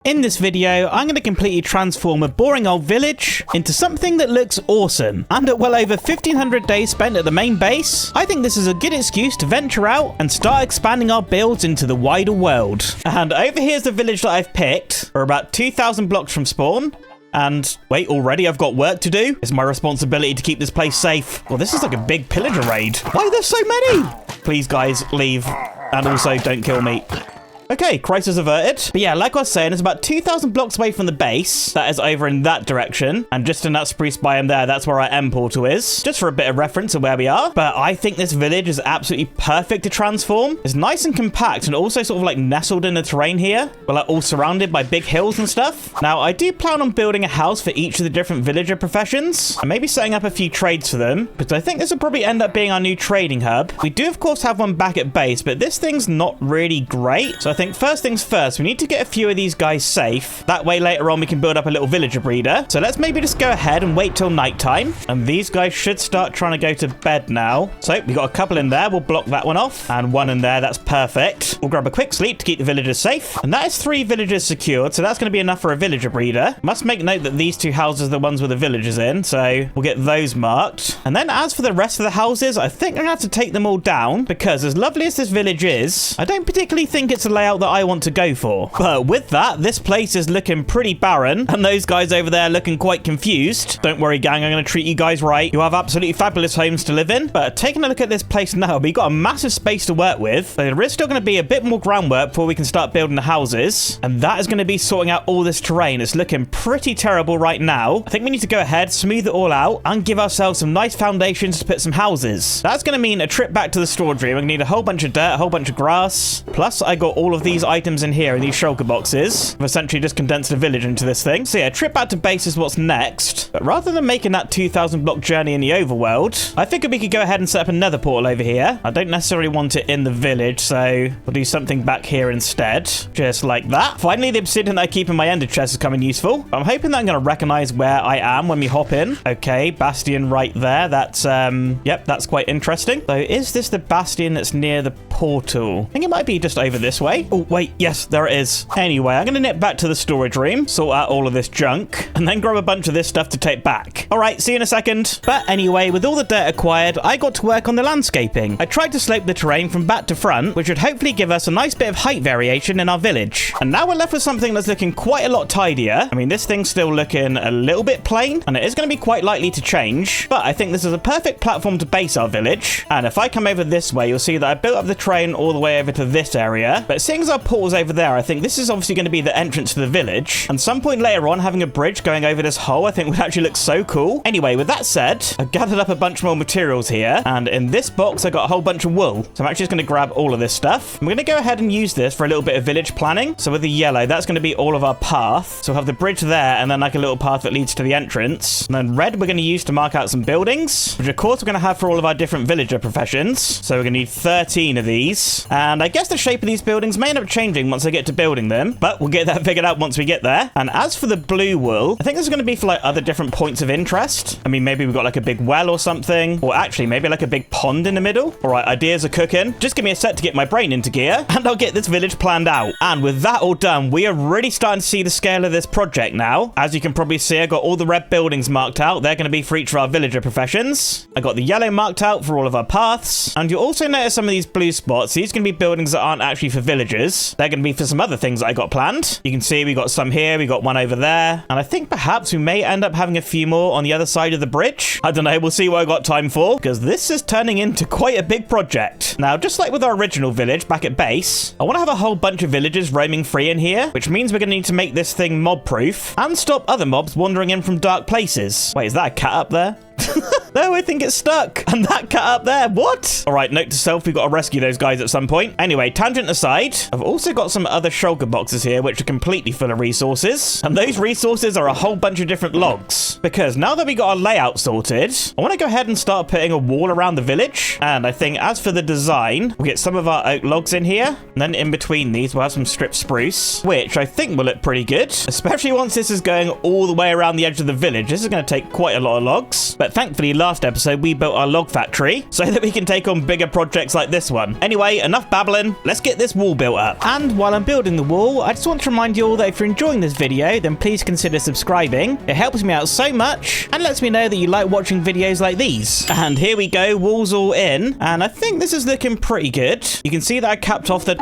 In this video, I'm going to completely transform a boring old village into something that looks awesome. And at well over 1,500 days spent at the main base, I think this is a good excuse to venture out and start expanding our builds into the wider world. And over here's the village that I've picked. We're about 2,000 blocks from spawn. And wait, already I've got work to do? It's my responsibility to keep this place safe. Well, this is like a big pillager raid. Why are there so many? Please, guys, leave. And also, don't kill me. Okay, crisis averted. But yeah, like I was saying, it's about 2,000 blocks away from the base. That is over in that direction. And just in that spruce biome there, that's where our end portal is. Just for a bit of reference of where we are. But I think this village is absolutely perfect to transform. It's nice and compact and also sort of like nestled in the terrain here. We're like all surrounded by big hills and stuff. Now, I do plan on building a house for each of the different villager professions. And maybe setting up a few trades for them. But I think this will probably end up being our new trading hub. We do, of course, have one back at base, but this thing's not really great. So I think first things first, we need to get a few of these guys safe. That way later on we can build up a little villager breeder. So let's maybe just go ahead and wait till nighttime. And these guys should start trying to go to bed now. So we got a couple in there. We'll block that one off. And one in there. That's perfect. We'll grab a quick sleep to keep the villagers safe. And that is 3 villagers secured. So that's going to be enough for a villager breeder. Must make note that these 2 houses are the ones with the villagers in. So we'll get those marked. And then as for the rest of the houses, I think I'm going to have to take them all down. Because as lovely as this village is, I don't particularly think it's a layout that I want to go for. But with that, this place is looking pretty barren, and those guys over there looking quite confused. Don't worry, gang, I'm going to treat you guys right. You have absolutely fabulous homes to live in. But taking a look at this place now, we've got a massive space to work with. But there is still going to be a bit more groundwork before we can start building the houses. And that is going to be sorting out all this terrain. It's looking pretty terrible right now. I think we need to go ahead, smooth it all out, and give ourselves some nice foundations to put some houses. That's going to mean a trip back to the storage room. We're going to need a whole bunch of dirt, a whole bunch of grass. Plus, I got all of these items in here in these shulker boxes. I've essentially just condensed a village into this thing. So yeah, trip back to base is what's next. But rather than making that 2,000 block journey in the overworld, I figured we could go ahead and set up another portal over here. I don't necessarily want it in the village, so we'll do something back here instead. Just like that. Finally, the obsidian I keep in my ender chest is coming useful. I'm hoping that I'm going to recognize where I am when we hop in. Okay, bastion right there. That's, yep, that's quite interesting. So is this the bastion that's near the portal? I think it might be just over this way. Oh, wait, yes, there it is. Anyway, I'm going to nip back to the storage room, sort out all of this junk, and then grab a bunch of this stuff to take back. All right, see you in a second. But anyway, with all the dirt acquired, I got to work on the landscaping. I tried to slope the terrain from back to front, which would hopefully give us a nice bit of height variation in our village. And now we're left with something that's looking quite a lot tidier. I mean, this thing's still looking a little bit plain, and it is going to be quite likely to change, but I think this is a perfect platform to base our village. And if I come over this way, you'll see that I built up the terrain all the way over to this area. But seeing as our portal's over there, I think this is obviously going to be the entrance to the village. And some point later on, having a bridge going over this hole, I think would actually look so cool. Anyway, with that said, I've gathered up a bunch more materials here. And in this box, I got a whole bunch of wool. So I'm actually just going to grab all of this stuff. I'm going to go ahead and use this for a little bit of village planning. So with the yellow, that's going to be all of our path. So we'll have the bridge there and then like a little path that leads to the entrance. And then red, we're going to use to mark out some buildings, which of course we're going to have for all of our different villager professions. So we're going to need 13 of these. And I guess the shape of these buildings may end up changing once I get to building them, but we'll get that figured out once we get there. And as for the blue wool, I think this is going to be for like other different points of interest. I mean, maybe we've got like a big well or something, or actually maybe like a big pond in the middle. All right, ideas are cooking. Just give me a sec to get my brain into gear and I'll get this village planned out. And with that all done, we are really starting to see the scale of this project now. As you can probably see, I got all the red buildings marked out. They're going to be for each of our villager professions. I got the yellow marked out for all of our paths. And you'll also notice some of these blue spots. These are going to be buildings that aren't actually for villagers. They're going to be for some other things that I got planned. You can see we got some here, we got one over there. And I think perhaps we may end up having a few more on the other side of the bridge. I don't know, we'll see what I got time for, because this is turning into quite a big project. Now, just like with our original village back at base, I want to have a whole bunch of villagers roaming free in here, which means we're going to need to make this thing mob-proof and stop other mobs wandering in from dark places. Wait, is that a cat up there? No, I think it's stuck. And that cat up there, what? All right, note to self, we've got to rescue those guys at some point. Anyway, tangent aside, I've also got some other shulker boxes here, which are completely full of resources. And those resources are a whole bunch of different logs. Because now that we got our layout sorted, I want to go ahead and start putting a wall around the village. And I think as for the design, we'll get some of our oak logs in here. And then in between these, we'll have some stripped spruce, which I think will look pretty good. Especially once this is going all the way around the edge of the village. This is going to take quite a lot of logs. But thankfully, last episode, we built our log factory so that we can take on bigger projects like this one. Anyway, enough babbling. Let's get this wall built up. And while I'm building the wall, I just want to remind you all that if you're enjoying this video, then please consider subscribing. It helps me out so much and lets me know that you like watching videos like these. And here we go, walls all in. And I think this is looking pretty good. You can see that I capped off the...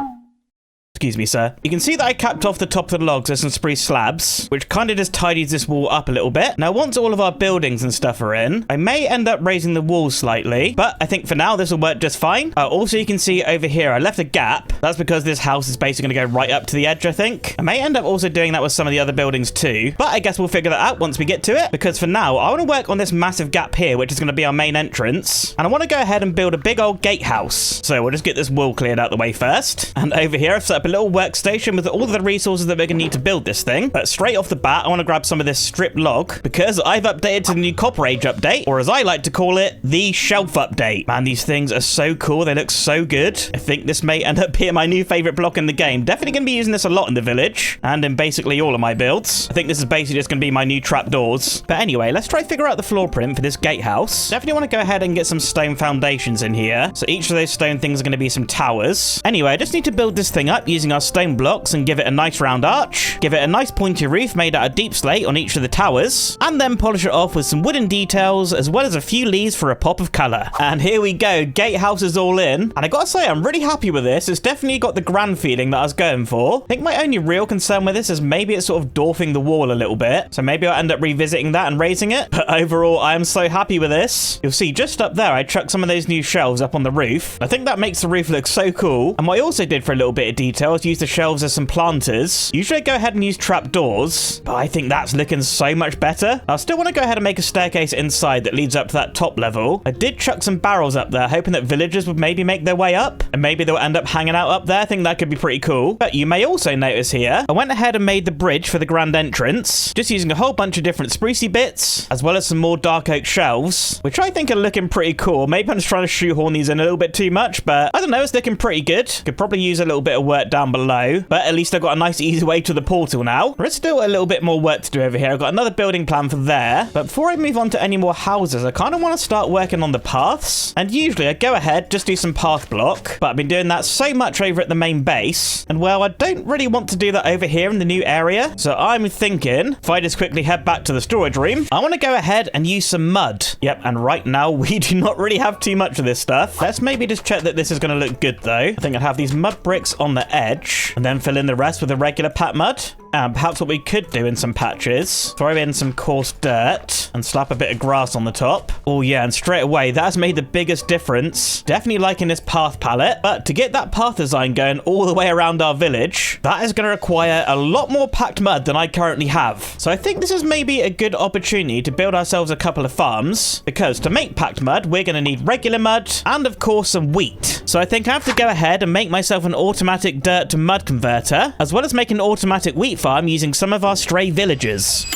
Excuse me, sir. You can see that I capped off the top of the logs with some spruce slabs, which kind of just tidies this wall up a little bit. Now, once all of our buildings and stuff are in, I may end up raising the walls slightly, but I think for now this will work just fine. Also, you can see over here, I left a gap. That's because this house is basically going to go right up to the edge, I think. I may end up also doing that with some of the other buildings too, but I guess we'll figure that out once we get to it, because for now, I want to work on this massive gap here, which is going to be our main entrance, and I want to go ahead and build a big old gatehouse. So we'll just get this wall cleared out the way first, and over here, I've set up a little workstation with all of the resources that we're gonna need to build this thing. But straight off the bat, I want to grab some of this stripped log because I've updated to the new Copper Age update, or as I like to call it, the shelf update. Man, these things are so cool. They look so good. I think this may end up being my new favorite block in the game. Definitely gonna be using this a lot in the village and in basically all of my builds. I think this is basically just gonna be my new trapdoors. But anyway, let's try to figure out the floor print for this gatehouse. Definitely want to go ahead and get some stone foundations in here. So each of those stone things are gonna be some towers. Anyway, I just need to build this thing up using our stone blocks and give it a nice round arch, give it a nice pointy roof made out of deep slate on each of the towers, and then polish it off with some wooden details as well as a few leaves for a pop of colour. And here we go, gatehouse is all in, and I gotta say I'm really happy with this. It's definitely got the grand feeling that I was going for. I think my only real concern with this is maybe it's sort of dwarfing the wall a little bit, so maybe I'll end up revisiting that and raising it, but overall I am so happy with this. You'll see just up there I chucked some of those new shelves up on the roof. I think that makes the roof look so cool, and what I also did for a little bit of detail is use the shelves as some planters. Usually I go ahead and use trapdoors, but I think that's looking so much better. I still want to go ahead and make a staircase inside that leads up to that top level. I did chuck some barrels up there, hoping that villagers would maybe make their way up, and maybe they'll end up hanging out up there. I think that could be pretty cool. But you may also notice here, I went ahead and made the bridge for the grand entrance, just using a whole bunch of different sprucey bits, as well as some more dark oak shelves, which I think are looking pretty cool. Maybe I'm just trying to shoehorn these in a little bit too much, but I don't know, it's looking pretty good. Could probably use a little bit of work down below, but at least I've got a nice easy way to the portal now. There is still a little bit more work to do over here. I've got another building plan for there, but before I move on to any more houses, I kind of want to start working on the paths, and usually I go ahead, just do some path block, but I've been doing that so much over at the main base, and well, I don't really want to do that over here in the new area, so I'm thinking, if I just quickly head back to the storage room, I want to go ahead and use some mud. Yep, and right now, we do not really have too much of this stuff. Let's maybe just check that this is going to look good, though. I think I'd have these mud bricks on the edge, and then fill in the rest with a regular pat mud. And perhaps what we could do in some patches, throw in some coarse dirt and slap a bit of grass on the top. Oh yeah, and straight away, that has made the biggest difference. Definitely liking this path palette, but to get that path design going all the way around our village, that is going to require a lot more packed mud than I currently have. So I think this is maybe a good opportunity to build ourselves a couple of farms, because to make packed mud, we're going to need regular mud and of course some wheat. So I think I have to go ahead and make myself an automatic dirt to mud converter, as well as make an automatic wheat farm using some of our stray villagers.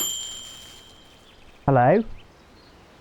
Hello?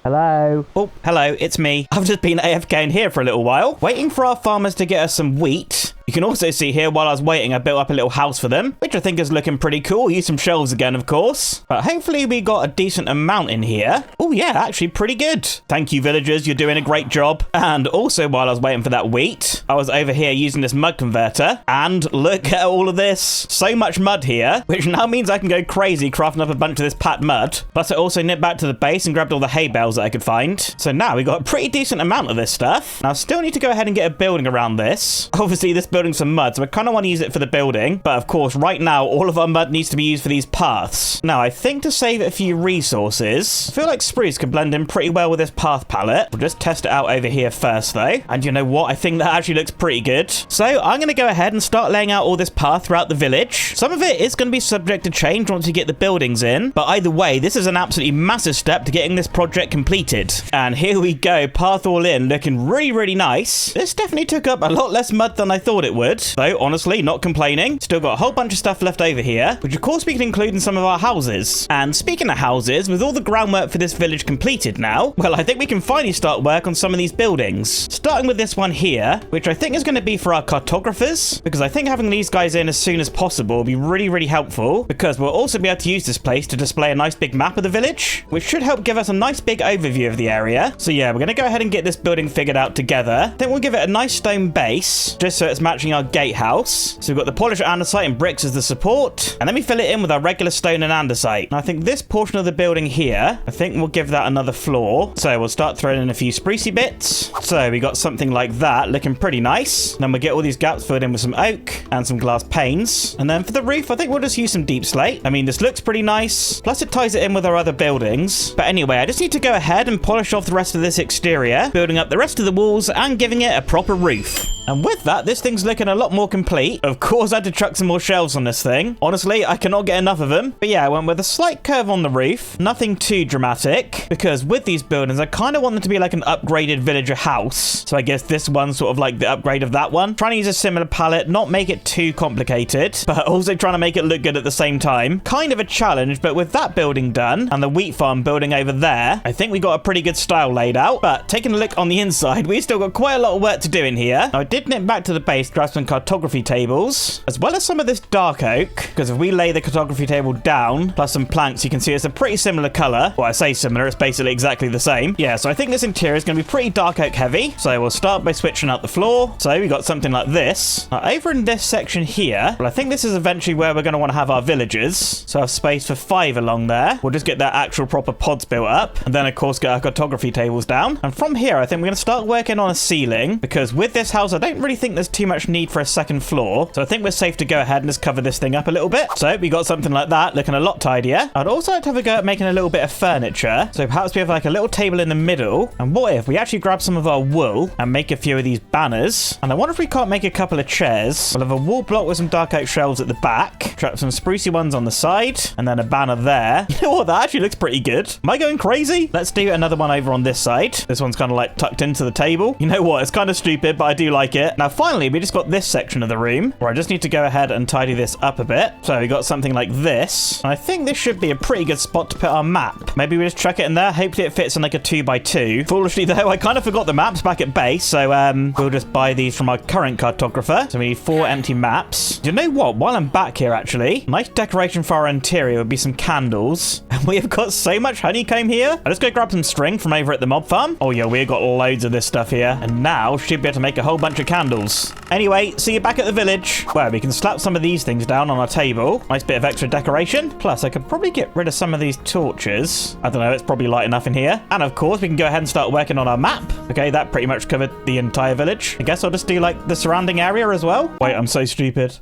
Hello? Oh, hello, it's me. I've just been AFK in here for a little while, waiting for our farmers to get us some wheat. You can also see here, while I was waiting, I built up a little house for them, which I think is looking pretty cool. Use some shelves again, of course. But hopefully we got a decent amount in here. Oh yeah, actually pretty good. Thank you, villagers. You're doing a great job. And also, while I was waiting for that wheat, I was over here using this mud converter. And look at all of this. So much mud here, which now means I can go crazy crafting up a bunch of this packed mud. Plus, I also nipped back to the base and grabbed all the hay bales that I could find. So now we got a pretty decent amount of this stuff. Now, I still need to go ahead and get a building around this. Obviously, this building's some mud, so I kind of want to use it for the building. But of course, right now, all of our mud needs to be used for these paths. Now, I think to save a few resources, I feel like spruce could blend in pretty well with this path palette. We'll just test it out over here first, though. And you know what? I think that actually looks pretty good. So I'm going to go ahead and start laying out all this path throughout the village. Some of it is going to be subject to change once you get the buildings in. But either way, this is an absolutely massive step to getting this project completed. And here we go, path all in, looking really, really nice. This definitely took up a lot less mud than I thought thought it would. Though, honestly, not complaining. Still got a whole bunch of stuff left over here, which of course we can include in some of our houses. And speaking of houses, with all the groundwork for this village completed now, well, I think we can finally start work on some of these buildings. Starting with this one here, which I think is going to be for our cartographers, because I think having these guys in as soon as possible will be really, really helpful, because we'll also be able to use this place to display a nice big map of the village, which should help give us a nice big overview of the area. So yeah, we're going to go ahead and get this building figured out together. Then we'll give it a nice stone base, just so it's matching our gatehouse. So we've got the polished andesite and bricks as the support, and then we fill it in with our regular stone and andesite. And I think this portion of the building here, I think we'll give that another floor. So we'll start throwing in a few sprucey bits. So we got something like that, looking pretty nice. Then we'll get all these gaps filled in with some oak and some glass panes. And then for the roof, I think we'll just use some deep slate. I mean, this looks pretty nice. Plus it ties it in with our other buildings. But anyway, I just need to go ahead and polish off the rest of this exterior, building up the rest of the walls and giving it a proper roof. And with that, this thing's looking a lot more complete. Of course, I had to chuck some more shelves on this thing. Honestly, I cannot get enough of them. But yeah, I went with a slight curve on the roof. Nothing too dramatic, because with these buildings, I kind of want them to be like an upgraded villager house. So I guess this one's sort of like the upgrade of that one. Trying to use a similar palette, not make it too complicated, but also trying to make it look good at the same time. Kind of a challenge, but with that building done and the wheat farm building over there, I think we got a pretty good style laid out. But taking a look on the inside, we still got quite a lot of work to do in here. Now, I did nip back to the base, grab some cartography tables, as well as some of this dark oak, because if we lay the cartography table down, plus some planks, you can see it's a pretty similar color. Well, I say similar, it's basically exactly the same. Yeah, so I think this interior is going to be pretty dark oak heavy. So we'll start by switching out the floor. So we got something like this. Now, over in this section here, well, I think this is eventually where we're going to want to have our villagers. So I have space for 5 along there. We'll just get their actual proper pods built up, and then of course get our cartography tables down. And from here, I think we're going to start working on a ceiling, because with this house, I don't really think there's too much need for a second floor. So I think we're safe to go ahead and just cover this thing up a little bit. So we got something like that, looking a lot tidier. I'd also like to have a go at making a little bit of furniture. So perhaps we have like a little table in the middle. And what if we actually grab some of our wool and make a few of these banners? And I wonder if we can't make a couple of chairs. We'll have a wall block with some dark oak shelves at the back, trap some sprucey ones on the side, and then a banner there. You know what? That actually looks pretty good. Am I going crazy? Let's do another one over on this side. This one's kind of like tucked into the table. You know what? It's kind of stupid, but I do like it. Now, finally, we just got this section of the room where I just need to go ahead and tidy this up a bit. So we got something like this. And I think this should be a pretty good spot to put our map. Maybe we just chuck it in there. Hopefully it fits in like a 2x2. Foolishly though, I kind of forgot the maps back at base. So we'll just buy these from our current cartographer. So we need 4 empty maps. You know what? While I'm back here, actually, nice decoration for our interior would be some candles. And we have got so much honeycomb here. I'll just go grab some string from over at the mob farm. Oh yeah, we've got loads of this stuff here. And now should be able to make a whole bunch of candles. Anyway, see you back at the village, where we can slap some of these things down on our table. Nice bit of extra decoration. Plus, I could probably get rid of some of these torches. I don't know, it's probably light enough in here. And of course, we can go ahead and start working on our map. Okay, that pretty much covered the entire village. I guess I'll just do like the surrounding area as well. Wait, I'm so stupid.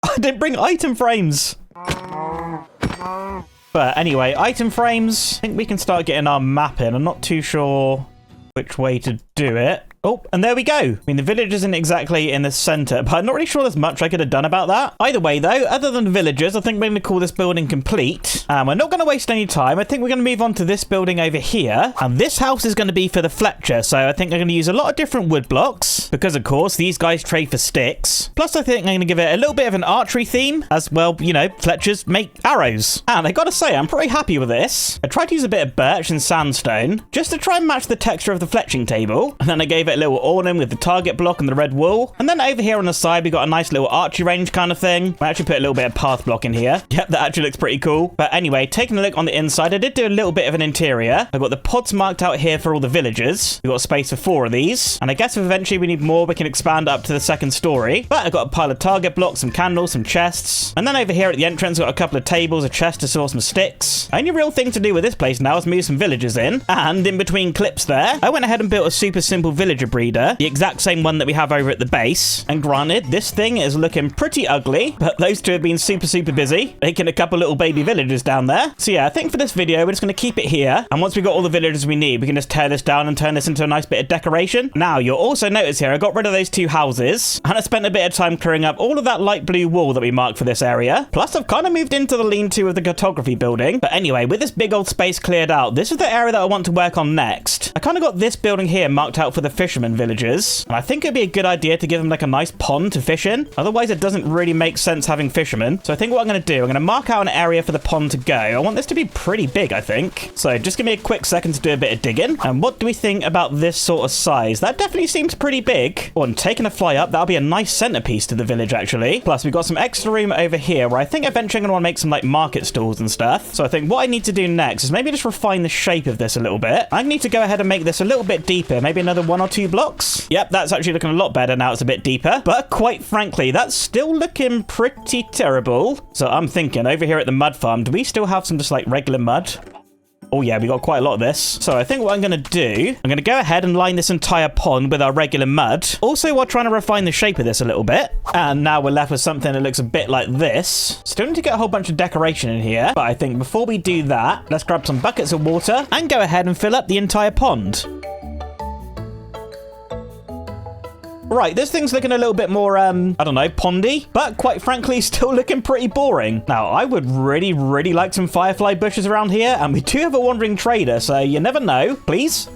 I didn't bring item frames. But anyway, item frames. I think we can start getting our map in. I'm not too sure which way to do it. Oh, and there we go. I mean, the village isn't exactly in the center, but I'm not really sure there's much I could have done about that. Either way, though, other than the villagers, I think we're going to call this building complete. We're not going to waste any time. I think we're going to move on to this building over here. And this house is going to be for the Fletcher. So I think I'm going to use a lot of different wood blocks because, of course, these guys trade for sticks. Plus, I think I'm going to give it a little bit of an archery theme as well. You know, Fletchers make arrows. And I got to say, I'm pretty happy with this. I tried to use a bit of birch and sandstone just to try and match the texture of the fletching table. And then I gave it a little awning with the target block and the red wool. And then over here on the side, we got a nice little archery range kind of thing. I actually put a little bit of path block in here. Yep, that actually looks pretty cool. But anyway, taking a look on the inside, I did do a little bit of an interior. I got the pods marked out here for all the villagers. We got space for 4 of these. And I guess if eventually we need more, we can expand up to the 2nd story. But I got a pile of target blocks, some candles, some chests. And then over here at the entrance, got a couple of tables, a chest to store some sticks. Only real thing to do with this place now is move some villagers in. And in between clips there, I went ahead and built a super simple villager breeder, the exact same one that we have over at the base. And granted, this thing is looking pretty ugly, but those two have been super busy, making a couple little baby villagers down there. So yeah, I think for this video, we're just going to keep it here. And once we got all the villagers we need, we can just tear this down and turn this into a nice bit of decoration. Now, you'll also notice here, I got rid of those 2 houses, and I spent a bit of time clearing up all of that light blue wall that we marked for this area. Plus, I've kind of moved into the lean-to of the cartography building. But anyway, with this big old space cleared out, this is the area that I want to work on next. I kind of got this building here marked out for the fisherman villagers, and I think it'd be a good idea to give them like a nice pond to fish in. Otherwise, it doesn't really make sense having fishermen. So I think what I'm going to do, I'm going to mark out an area for the pond to go. I want this to be pretty big, I think. So just give me a quick second to do a bit of digging. And what do we think about this sort of size? That definitely seems pretty big. Oh, and taking a fly up, that'll be a nice centerpiece to the village, actually. Plus, we've got some extra room over here where I think eventually I'm going to want to make some like market stalls and stuff. So I think what I need to do next is maybe just refine the shape of this a little bit. I need to go ahead and make this a little bit deeper, maybe another 1 or 2 blocks. Yep, that's actually looking a lot better now it's a bit deeper. But quite frankly, that's still looking pretty terrible. So I'm thinking over here at the mud farm, do we still have some just like regular mud? Oh yeah, we got quite a lot of this. So I think what I'm going to do, I'm going to go ahead and line this entire pond with our regular mud. Also, while trying to refine the shape of this a little bit. And now we're left with something that looks a bit like this. Still need to get a whole bunch of decoration in here. But I think before we do that, let's grab some buckets of water and go ahead and fill up the entire pond. Right, this thing's looking a little bit more, I don't know, pondy, but quite frankly, still looking pretty boring. Now, I would really, really like some firefly bushes around here, and we do have a wandering trader, so you never know. Please?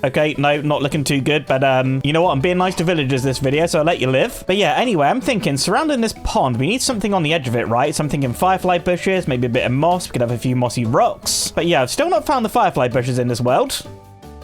Okay, no, not looking too good, but you know what? I'm being nice to villagers this video, so I'll let you live. But yeah, anyway, I'm thinking surrounding this pond, we need something on the edge of it, right? So I'm thinking firefly bushes, maybe a bit of moss. We could have a few mossy rocks. But yeah, I've still not found the firefly bushes in this world.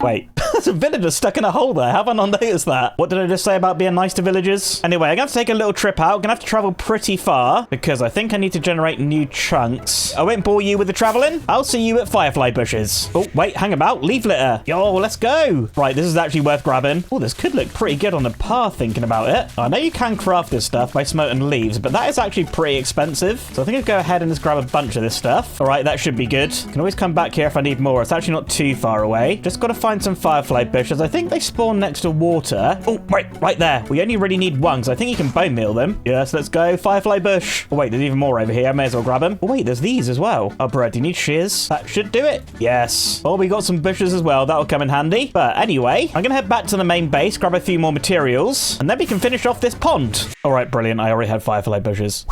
Wait, there's a villager stuck in a hole there. Have I not noticed that? What did I just say about being nice to villagers? Anyway, I'm going to have to take a little trip out. I'm going to have to travel pretty far because I think I need to generate new chunks. I won't bore you with the traveling. I'll see you at firefly bushes. Oh, wait, hang about. Leaf litter. Yo, let's go. Right, this is actually worth grabbing. Oh, this could look pretty good on the path thinking about it. I know you can craft this stuff by smelting leaves, but that is actually pretty expensive. So I think I'll go ahead and just grab a bunch of this stuff. All right, that should be good. Can always come back here if I need more. It's actually not too far away. Just got to find some firefly bushes. I think they spawn next to water. Oh, right there. We only really need one, so I think you can bone meal them. Yes, let's go. Firefly bush. Oh, wait, there's even more over here. I may as well grab them. Oh, wait, there's these as well. Oh, bro, do you need shears? That should do it. Yes. Oh, we got some bushes as well. That'll come in handy. But anyway, I'm going to head back to the main base, grab a few more materials, and then we can finish off this pond. All right, brilliant. I already had firefly bushes.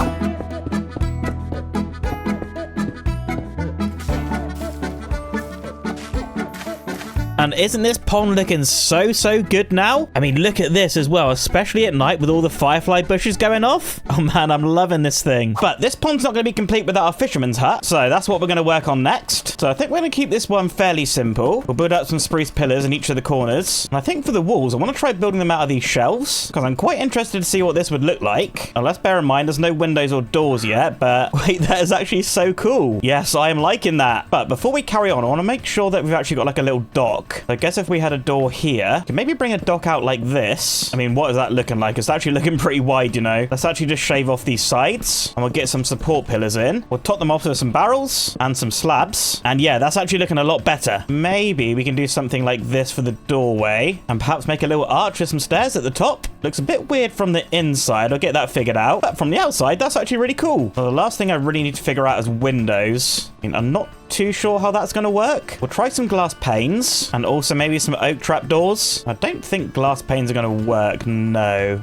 And isn't this pond looking so good now? I mean, look at this as well, especially at night with all the firefly bushes going off. Oh man, I'm loving this thing. But this pond's not going to be complete without our fisherman's hut, so that's what we're going to work on next. So I think we're going to keep this one fairly simple. We'll build up some spruce pillars in each of the corners. And I think for the walls, I want to try building them out of these shelves, because I'm quite interested to see what this would look like. Now, let's bear in mind, there's no windows or doors yet, but wait, that is actually so cool. Yes, I am liking that. But before we carry on, I want to make sure that we've actually got like a little dock. I guess if we had a door here, we could maybe bring a dock out like this. I mean, what is that looking like? It's actually looking pretty wide, you know. Let's actually just shave off these sides and we'll get some support pillars in. We'll top them off with some barrels and some slabs. And yeah, that's actually looking a lot better. Maybe we can do something like this for the doorway and perhaps make a little arch with some stairs at the top. Looks a bit weird from the inside. I'll get that figured out. But from the outside, that's actually really cool. Well, the last thing I really need to figure out is windows. I mean, I'm not too sure how that's going to work. We'll try some glass panes and also maybe some oak trapdoors. I don't think glass panes are going to work. No.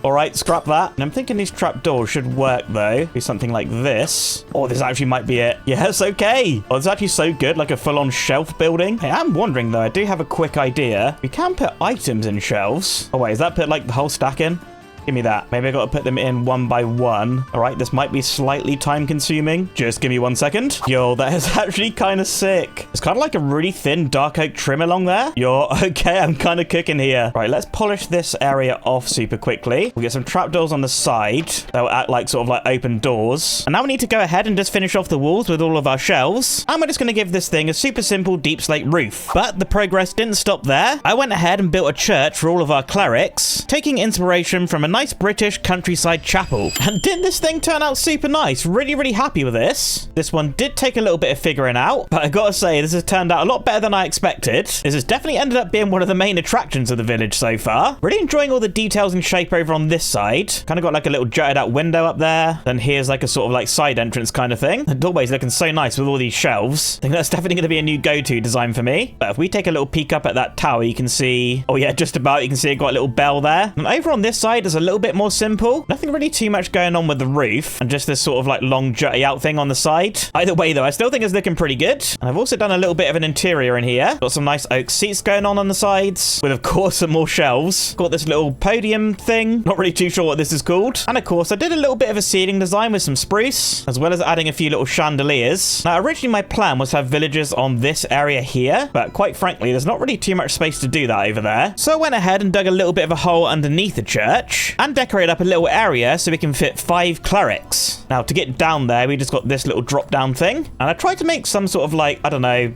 All right, scrap that. And I'm thinking these trapdoors should work though. Do something like this. Oh, this actually might be it. Yes, okay. Oh, it's actually so good, like a full-on shelf building. Hey, I'm wondering though, I do have a quick idea. We can put items in shelves. Oh wait, is that put like the whole stack in? Give me that. Maybe I got to put them in one by one. All right, this might be slightly time consuming. Just give me 1 second. Yo, that is actually kind of sick. It's kind of like a really thin dark oak trim along there. Yo, okay, I'm kind of cooking here. Right, let's polish this area off super quickly. We'll get some trapdoors on the side that will act like sort of like open doors. And now we need to go ahead and just finish off the walls with all of our shelves. And we're just going to give this thing a super simple deep slate roof. But the progress didn't stop there. I went ahead and built a church for all of our clerics, taking inspiration from a nice British countryside chapel. And didn't this thing turn out super nice? Really happy with this. This one did take a little bit of figuring out, but I gotta say, this has turned out a lot better than I expected. This has definitely ended up being one of the main attractions of the village so far. Really enjoying all the details and shape over on this side. Kind of got like a little jutted out window up there. Then here's like a sort of like side entrance kind of thing. The doorway's looking so nice with all these shelves. I think that's definitely going to be a new go-to design for me. But if we take a little peek up at that tower, you can see, oh yeah, just about, you can see it got a little bell there. And over on this side, there's a little bit more simple. Nothing really too much going on with the roof, and just this sort of like long jutty out thing on the side. Either way though, I still think it's looking pretty good. And I've also done a little bit of an interior in here. Got some nice oak seats going on the sides, with of course some more shelves. Got this little podium thing. Not really too sure what this is called. And of course I did a little bit of a ceiling design with some spruce, as well as adding a few little chandeliers. Now originally my plan was to have villagers on this area here, but quite frankly there's not really too much space to do that over there. So I went ahead and dug a little bit of a hole underneath the church and decorated up a little area so we can fit 5 clerics. Now to get down there we just got this little drop down thing, and I tried to make some sort of like, I don't know,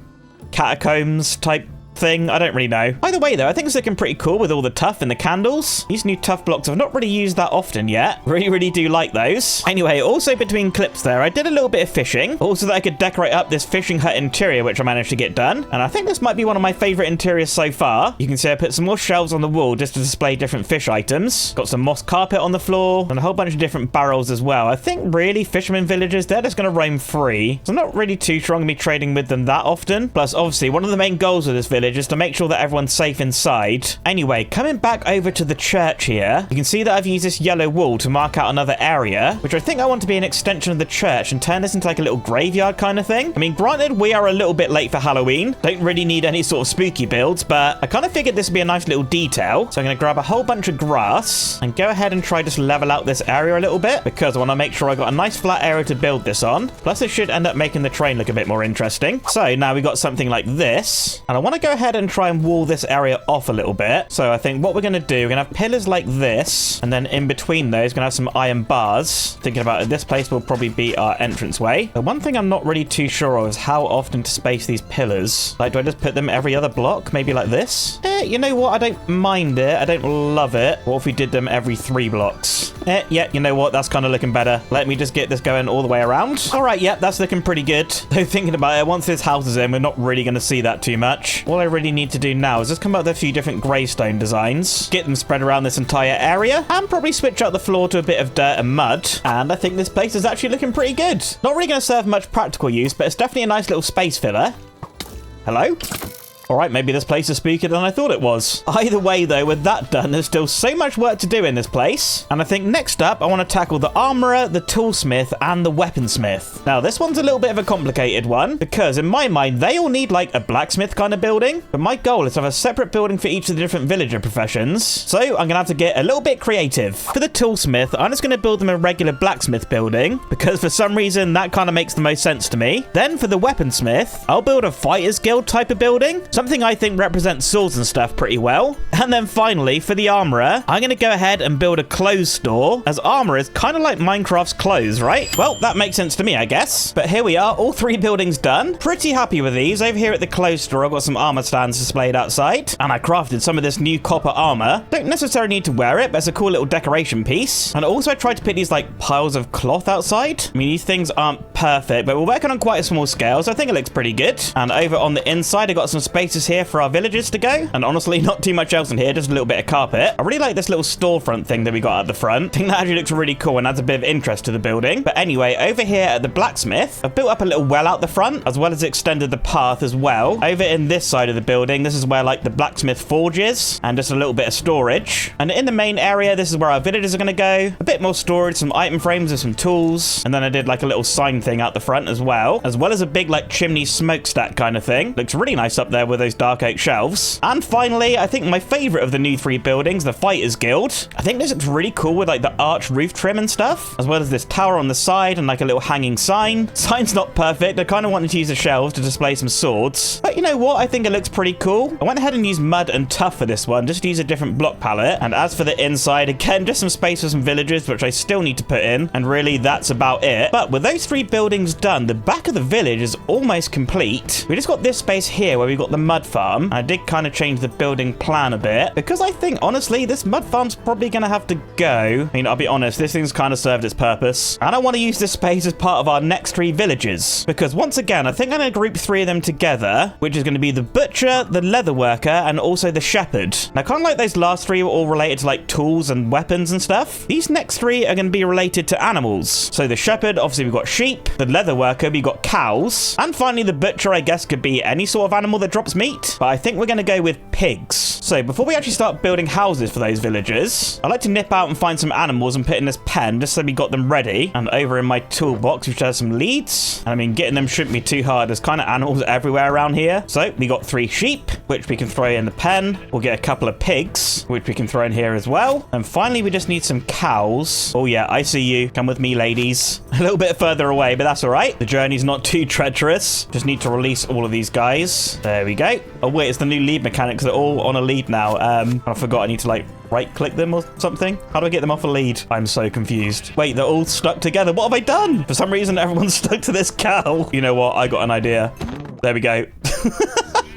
catacombs type thing. I don't really know. Either way though, I think it's looking pretty cool with all the tuff and the candles. These new tuff blocks I've not really used that often yet. Really do like those. Anyway, also between clips there, I did a little bit of fishing, also that I could decorate up this fishing hut interior, which I managed to get done. And I think this might be one of my favorite interiors so far. You can see I put some more shelves on the wall just to display different fish items. Got some moss carpet on the floor and a whole bunch of different barrels as well. I think really fisherman villagers, they're just going to roam free. So I'm not really too sure I'm going to be trading with them that often. Plus obviously one of the main goals of this village is to make sure that everyone's safe inside. Anyway, coming back over to the church here, you can see that I've used this yellow wool to mark out another area, which I think I want to be an extension of the church and turn this into like a little graveyard kind of thing. I mean, granted, we are a little bit late for Halloween. Don't really need any sort of spooky builds, but I kind of figured this would be a nice little detail. So I'm going to grab a whole bunch of grass and go ahead and try just level out this area a little bit, because I want to make sure I got a nice flat area to build this on. Plus, it should end up making the terrain look a bit more interesting. So now we got something like this, and I want to go ahead and try and wall this area off a little bit. So I think what we're going to do, we're going to have pillars like this, and then in between those, going to have some iron bars. Thinking about it, this place will probably be our entranceway. The one thing I'm not really too sure of is how often to space these pillars. Like, do I just put them every other block? Maybe like this? You know what? I don't mind it. I don't love it. What if we did them every 3 blocks? Yeah, you know what? That's kind of looking better. Let me just get this going all the way around. All right, yep, that's looking pretty good. Though thinking about it, once this house is in, we're not really going to see that too much. All I really need to do now is just come up with a few different gravestone designs, get them spread around this entire area, and probably switch out the floor to a bit of dirt and mud. And I think this place is actually looking pretty good. Not really going to serve much practical use, but it's definitely a nice little space filler. Hello? Alright, maybe this place is spookier than I thought it was. Either way though, with that done, there's still so much work to do in this place. And I think next up, I want to tackle the armorer, the toolsmith, and the weaponsmith. Now, this one's a little bit of a complicated one, because in my mind, they all need like a blacksmith kind of building. But my goal is to have a separate building for each of the different villager professions. So I'm going to have to get a little bit creative. For the toolsmith, I'm just going to build them a regular blacksmith building, because for some reason, that kind of makes the most sense to me. Then for the weaponsmith, I'll build a fighters guild type of building. Something I think represents swords and stuff pretty well. And then finally, for the armorer, I'm going to go ahead and build a clothes store, as armor is kind of like Minecraft's clothes, right? Well, that makes sense to me, I guess. But here we are, all 3 buildings done. Pretty happy with these. Over here at the clothes store, I've got some armor stands displayed outside, and I crafted some of this new copper armor. Don't necessarily need to wear it, but it's a cool little decoration piece. And also I tried to put these like piles of cloth outside. I mean, these things aren't perfect, but we're working on quite a small scale, so I think it looks pretty good. And over on the inside, I got some spaces here for our villagers to go, and honestly not too much else in here, just a little bit of carpet. I really like this little storefront thing that we got at the front. I think that actually looks really cool and adds a bit of interest to the building. But anyway, over here at the blacksmith, I've built up a little well out the front, as well as extended the path as well. Over in this side of the building, this is where like the blacksmith forge is, and just a little bit of storage. And in the main area, this is where our villagers are going to go. A bit more storage, some item frames with some tools, and then I did like a little sign thing out the front as well as a big like chimney smokestack kind of thing. Looks really nice up there with those dark oak shelves. And finally, I think my favorite of the new 3 buildings, the Fighters Guild. I think this looks really cool with like the arch roof trim and stuff, as well as this tower on the side and like a little hanging sign. Sign's not perfect. I kind of wanted to use the shelves to display some swords, but you know what? I think it looks pretty cool. I went ahead and used mud and tuff for this one, just to use a different block palette. And as for the inside, again, just some space for some villagers, which I still need to put in. And really, that's about it. But with those 3 buildings done, the back of the village is almost complete. We just got this space here where we got the mud farm. I did kind of change the building plan a bit, because I think, honestly, this mud farm's probably going to have to go. I mean, I'll be honest, this thing's kind of served its purpose. And I want to use this space as part of our next 3 villages, because once again, I think I'm going to group 3 of them together, which is going to be the butcher, the leatherworker, and also the shepherd. Now, kind of like those last 3 were all related to like tools and weapons and stuff, these next 3 are going to be related to animals. So the shepherd, obviously we've got sheep, the leatherworker, we've got cows, and finally the butcher, I guess, could be any sort of animal that drops meat, but I think we're going to go with pigs. So before we actually start building houses for those villagers, I'd like to nip out and find some animals and put in this pen just so we got them ready. And over in my toolbox, which has some leads. And I mean, getting them shouldn't be too hard. There's kind of animals everywhere around here. So we got 3 sheep, which we can throw in the pen. We'll get a couple of pigs, which we can throw in here as well. And finally, we just need some cows. Oh yeah, I see you. Come with me, ladies. A little bit further away, but that's all right. The journey's not too treacherous. Just need to release all of these guys. There we go. Oh wait, it's the new lead mechanics. They're all on a lead now. I forgot I need to like right click them or something. How do I get them off a lead? I'm so confused. Wait, they're all stuck together. What have I done? For some reason, everyone's stuck to this cow. You know what? I got an idea. There we go.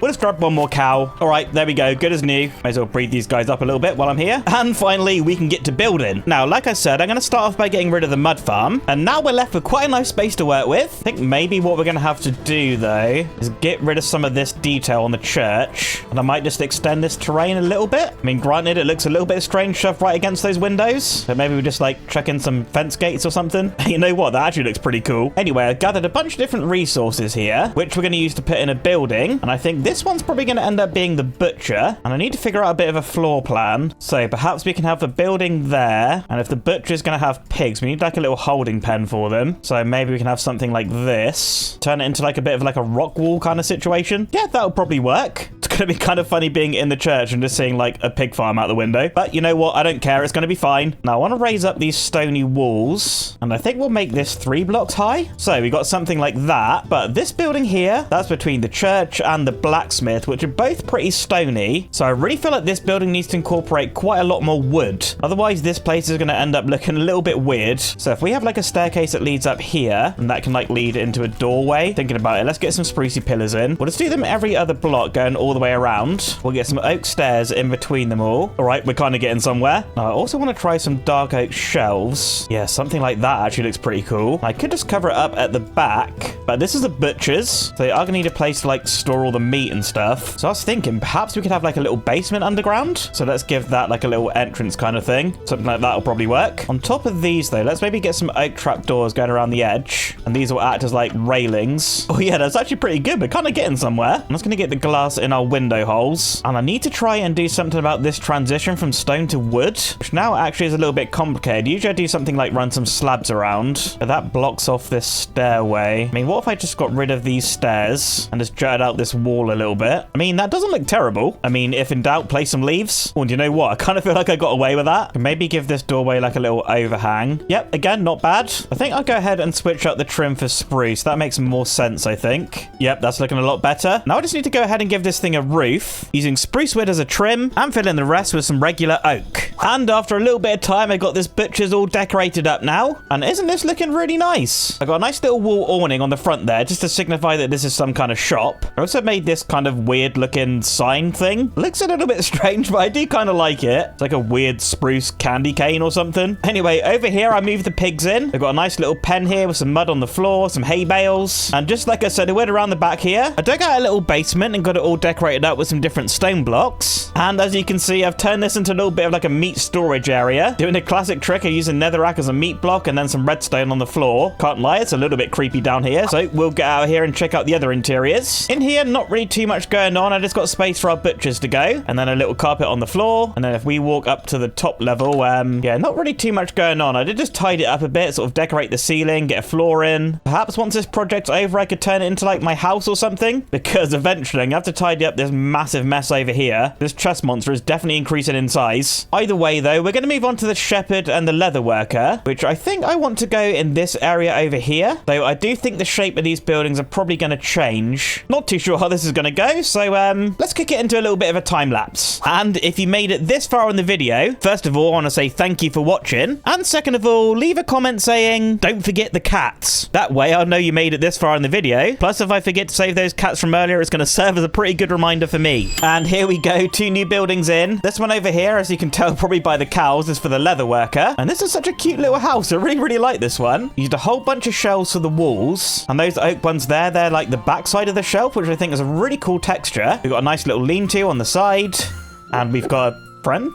We'll just grab one more cow. All right, there we go. Good as new. Might as well breed these guys up a little bit while I'm here. And finally, we can get to building. Now, like I said, I'm going to start off by getting rid of the mud farm. And now we're left with quite a nice space to work with. I think maybe what we're going to have to do, though, is get rid of some of this detail on the church. And I might just extend this terrain a little bit. I mean, granted, it looks a little bit strange shoved right against those windows. But maybe we just, like, chuck in some fence gates or something. You know what? That actually looks pretty cool. Anyway, I've gathered a bunch of different resources here, which we're going to use to put in a building. And I think this one's probably going to end up being the butcher, and I need to figure out a bit of a floor plan. So perhaps we can have the building there, and if the butcher is going to have pigs, we need like a little holding pen for them. So maybe we can have something like this, turn it into like a bit of like a rock wall kind of situation. Yeah, that'll probably work. It's going to be kind of funny being in the church and just seeing like a pig farm out the window, but you know what, I don't care, it's going to be fine. Now I want to raise up these stony walls, and I think we'll make this 3 blocks high. So we got something like that, but this building here, that's between the church and the blacksmith, which are both pretty stony. So I really feel like this building needs to incorporate quite a lot more wood. Otherwise, this place is going to end up looking a little bit weird. So if we have like a staircase that leads up here, and that can like lead into a doorway, thinking about it, let's get some sprucey pillars in. We'll just do them every other block going all the way around. We'll get some oak stairs in between them all. All right, we're kind of getting somewhere. Now, I also want to try some dark oak shelves. Yeah, something like that actually looks pretty cool. I could just cover it up at the back, but this is the butcher's. So they are going to need a place to like store all the meat and stuff. So I was thinking perhaps we could have like a little basement underground. So let's give that like a little entrance kind of thing. Something like that will probably work. On top of these though, let's maybe get some oak trapdoors going around the edge. And these will act as like railings. Oh yeah, that's actually pretty good. We're kind of getting somewhere. I'm just going to get the glass in our window holes. And I need to try and do something about this transition from stone to wood, which now actually is a little bit complicated. Usually I do something like run some slabs around, but that blocks off this stairway. I mean, what if I just got rid of these stairs and just jutted out this wall a little bit? I mean, that doesn't look terrible. I mean, if in doubt, place some leaves. Oh, and you know what? I kind of feel like I got away with that. Maybe give this doorway like a little overhang. Yep, again, not bad. I think I'll go ahead and switch up the trim for spruce. That makes more sense, I think. Yep, that's looking a lot better. Now I just need to go ahead and give this thing a roof, using spruce wood as a trim, and fill in the rest with some regular oak. And after a little bit of time, I got this butcher's all decorated up now. And isn't this looking really nice? I got a nice little wall awning on the front there, just to signify that this is some kind of shop. I also made this kind of weird looking sign thing. Looks a little bit strange, but I do kind of like it. It's like a weird spruce candy cane or something. Anyway, over here, I moved the pigs in. I've got a nice little pen here with some mud on the floor, some hay bales. And just like I said, I went around the back here. I dug out a little basement and got it all decorated up with some different stone blocks. And as you can see, I've turned this into a little bit of like a meat storage area. Doing a classic trick of using netherrack as a meat block and then some redstone on the floor. Can't lie, it's a little bit creepy down here. So we'll get out here and check out the other interiors. In here, not really too much going on. I just got space for our butchers to go. And then a little carpet on the floor. And then if we walk up to the top level, yeah, not really too much going on. I did just tidy it up a bit, sort of decorate the ceiling, get a floor in. Perhaps once this project's over, I could turn it into like my house or something. Because eventually, I'm going to have to tidy up this massive mess over here. This chest monster is definitely increasing in size. Either way, though, we're going to move on to the shepherd and the leatherworker, which I think I want to go in this area over here. Though I do think the shape of these buildings are probably going to change. Not too sure how this is going to go, so let's kick it into a little bit of a time lapse. And if you made it this far in the video, first of all, I want to say thank you for watching. And second of all, leave a comment saying, don't forget the cats. That way I'll know you made it this far in the video. Plus, if I forget to save those cats from earlier, it's going to serve as a pretty good reminder for me. And here we go, 2 new buildings in. This one over here, as you can tell probably by the cows, is for the leatherworker. And this is such a cute little house. I really like this one. Used a whole bunch of shelves for the walls. And those oak ones there, they're like the back side of the shelf, which I think is a really cool texture. We've got a nice little lean-to on the side. And we've got a friend.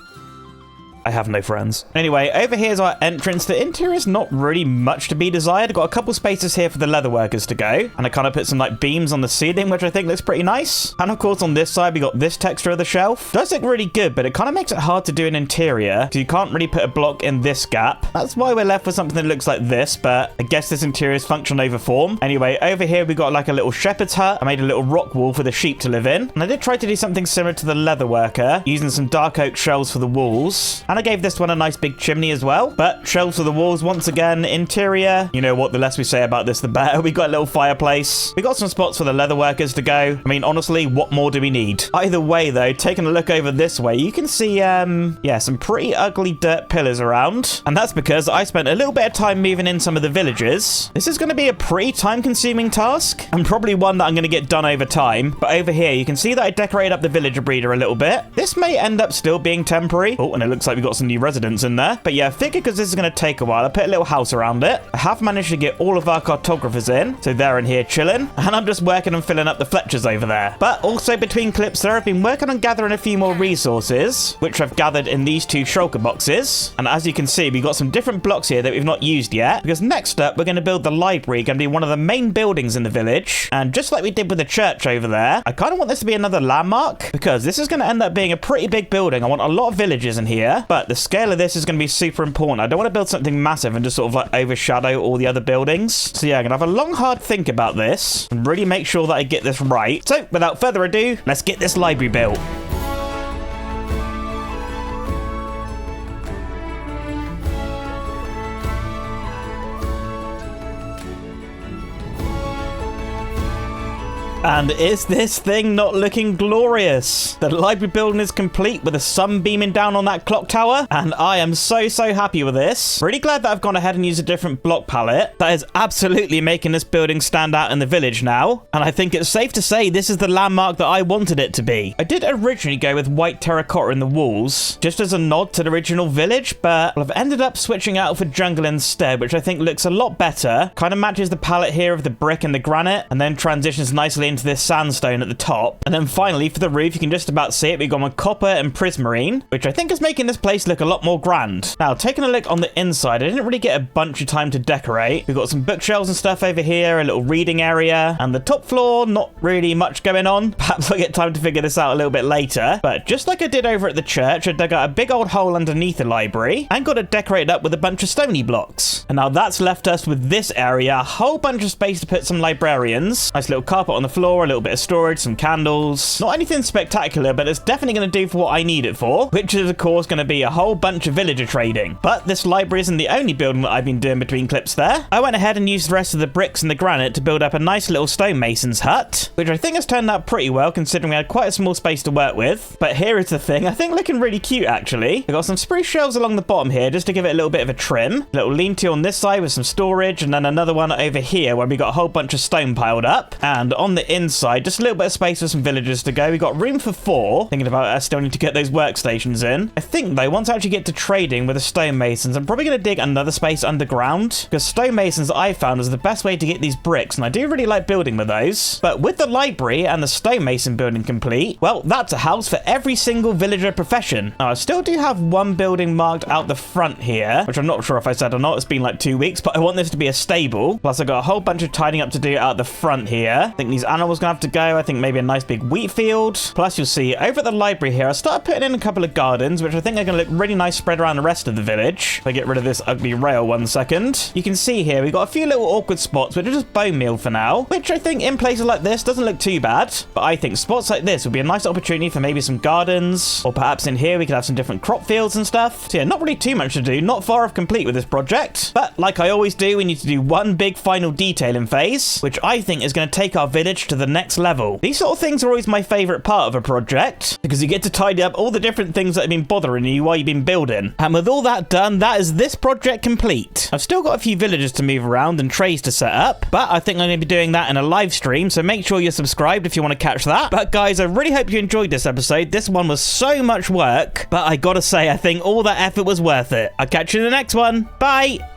I have no friends. Anyway, over here's our entrance. The interior is not really much to be desired. Got a couple spaces here for the leather workers to go. And I kind of put some like beams on the ceiling, which I think looks pretty nice. And of course on this side, we got this texture of the shelf. Does look really good, but it kind of makes it hard to do an interior because you can't really put a block in this gap. That's why we're left with something that looks like this, but I guess this interior is function over form. Anyway, over here, we got like a little shepherd's hut. I made a little rock wall for the sheep to live in. And I did try to do something similar to the leather worker, using some dark oak shelves for the walls. And I gave this one a nice big chimney as well. But shelves for the walls, once again, interior. You know what, the less we say about this, the better. We got a little fireplace. We got some spots for the leather workers to go. I mean, honestly, what more do we need? Either way, though, taking a look over this way, you can see, yeah, some pretty ugly dirt pillars around. And that's because I spent a little bit of time moving in some of the villages. This is going to be a pretty time-consuming task, and probably one that I'm going to get done over time. But over here, you can see that I decorated up the villager breeder a little bit. This may end up still being temporary. Oh, and it looks like we got some new residents in there. But yeah, I figured because this is going to take a while, I put a little house around it. I have managed to get all of our cartographers in, so they're in here chilling. And I'm just working on filling up the Fletchers over there. But also between clips there, I've been working on gathering a few more resources, which I've gathered in these two shulker boxes. And as you can see, we've got some different blocks here that we've not used yet, because next up, we're going to build the library, going to be one of the main buildings in the village. And just like we did with the church over there, I kind of want this to be another landmark, because this is going to end up being a pretty big building. I want a lot of villages in here, but the scale of this is going to be super important. I don't want to build something massive and just sort of like overshadow all the other buildings. So yeah, I'm going to have a long, hard think about this and really make sure that I get this right. So without further ado, let's get this library built. And is this thing not looking glorious? The library building is complete with the sun beaming down on that clock tower, and I am so happy with this. Really glad that I've gone ahead and used a different block palette. That is absolutely making this building stand out in the village now, and I think it's safe to say this is the landmark that I wanted it to be. I did originally go with white terracotta in the walls, just as a nod to the original village, but I've ended up switching out for jungle instead, which I think looks a lot better. Kind of matches the palette here of the brick and the granite, and then transitions nicely into this sandstone at the top. And then finally for the roof, you can just about see it, we've gone with copper and prismarine, which I think is making this place look a lot more grand. Now, taking a look on the inside, I didn't really get a bunch of time to decorate. We've got some bookshelves and stuff over here, a little reading area, and the top floor, not really much going on. Perhaps I'll get time to figure this out a little bit later. But just like I did over at the church, I dug out a big old hole underneath the library and got it decorated up with a bunch of stony blocks. And now that's left us with this area, a whole bunch of space to put some librarians. Nice little carpet on the floor, a little bit of storage, some candles. Not anything spectacular, but it's definitely going to do for what I need it for, which is of course going to be a whole bunch of villager trading. But this library isn't the only building that I've been doing between clips there. I went ahead and used the rest of the bricks and the granite to build up a nice little stonemason's hut, which I think has turned out pretty well considering we had quite a small space to work with. But here is the thing, I think looking really cute actually. I've got some spruce shelves along the bottom here just to give it a little bit of a trim. A little lean-to on this side with some storage, and then another one over here where we got a whole bunch of stone piled up. And on the inside, just a little bit of space for some villagers to go. We got room for 4. Thinking about it, I still need to get those workstations in. I think though, once I actually get to trading with the stonemasons, I'm probably going to dig another space underground, because stonemasons I found is the best way to get these bricks, and I do really like building with those. But with the library and the stonemason building complete, well, that's a house for every single villager profession. Now, I still do have one building marked out the front here, which I'm not sure if I said or not. It's been like 2 weeks, but I want this to be a stable. Plus, I got a whole bunch of tidying up to do out the front here. I think these animals gonna have to go. I think maybe a nice big wheat field. Plus, you'll see over at the library here, I started putting in a couple of gardens, which I think are gonna look really nice spread around the rest of the village. If I get rid of this ugly rail 1 second. You can see here, we've got a few little awkward spots, which are just bone meal for now, which I think in places like this doesn't look too bad. But I think spots like this would be a nice opportunity for maybe some gardens, or perhaps in here we could have some different crop fields and stuff. So yeah, not really too much to do, not far off complete with this project. But like I always do, we need to do one big final detailing phase, which I think is going to take our village to the next level. These sort of things are always my favorite part of a project, because you get to tidy up all the different things that have been bothering you while you've been building. And with all that done, that is this project complete. I've still got a few villagers to move around and trays to set up, but I think I'm going to be doing that in a live stream, so make sure you're subscribed if you want to catch that. But guys, I really hope you enjoyed this episode. This one was so much work, but I gotta say, I think all that effort was worth it. I'll catch you in the next one. Bye!